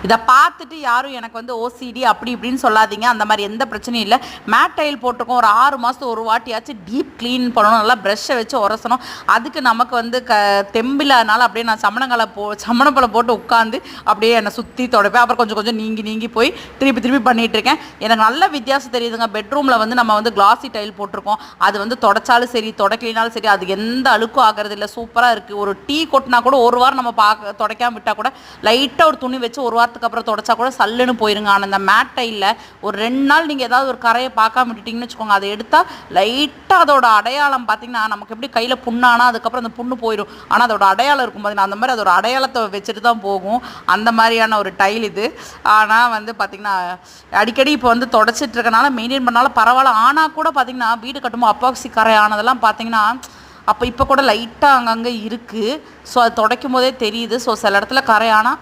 இதை பார்த்துட்டு யாரும் எனக்கு வந்து ஓசிடி அப்படி இப்படின்னு சொல்லாதீங்க. அந்த மாதிரி எந்த பிரச்சனையும் இல்லை. மேட் டைல் போட்டிருக்கோம், ஒரு 6 மாதத்துக்கு ஒரு வாட்டியாச்சும் டீப் க்ளீன் பண்ணணும், நல்லா ப்ரெஷ்ஷை வச்சு உரசணும். அதுக்கு நமக்கு வந்து தெம்பில்லாதனால அப்படியே நான் சமணப்பழம் போட்டு உட்காந்து அப்படியே என்னை சுற்றி தொடப்பேன். அப்புறம் கொஞ்சம் கொஞ்சம் நீங்கி போய் திருப்பி பண்ணிகிட்ருக்கேன். எனக்கு நல்ல வித்தியாசம் தெரியுதுங்க. பெட்ரூமில் வந்து நம்ம வந்து கிளாசி டைல் போட்டிருக்கோம், அது வந்து தொடச்சாலும் சரி தொடக்கலினாலும் சரி அது எந்த அழுக்கும் ஆகிறது இல்லை, சூப்பராக இருக்குது. ஒரு டீ கொட்டினா கூட ஒரு வாரம் நம்ம துடைக்காம விட்டால் கூட லைட்டாக ஒரு துணி வச்சு ஒரு வாரத்துக்கு அப்புறம் தொடச்சா கூட சல்லுன்னு போயிருங்க. ஆனால் இந்த மேட் டைலில் ஒரு 2 நாள் நீங்கள் ஏதாவது ஒரு கரையை பார்க்காம விட்டுட்டிங்கன்னு வச்சுக்கோங்க, அதை எடுத்தால் லைட்டாக அதோட அடையாளம் பார்த்திங்கன்னா நமக்கு எப்படி கையில் புண்ணானா அதுக்கப்புறம் அந்த புண்ணு போயிடும், ஆனால் அதோட அடையாளம் இருக்கும் பார்த்தீங்கன்னா அந்த மாதிரி அதோட அடையாளத்தை வச்சுட்டு தான் போகும். அந்த மாதிரியான ஒரு டைல் இது. ஆனால் வந்து பார்த்திங்கன்னா அடிக்கடி இப்போ வந்து தொடச்சிட்டு இருக்கனால மெயின்டைன் பண்ணாலும் பரவாயில்ல. ஆனால் கூட பார்த்திங்கன்னா வீடு கட்டும்போது அப்பாக்சி கரை ஆனதெல்லாம் பார்த்திங்கன்னா இப்போ கூட லைட்டாக அங்கங்கே இருக்குது. ஸோ அது துடைக்கும் போதே தெரியுது. ஸோ சில இடத்துல கரை ஆனால்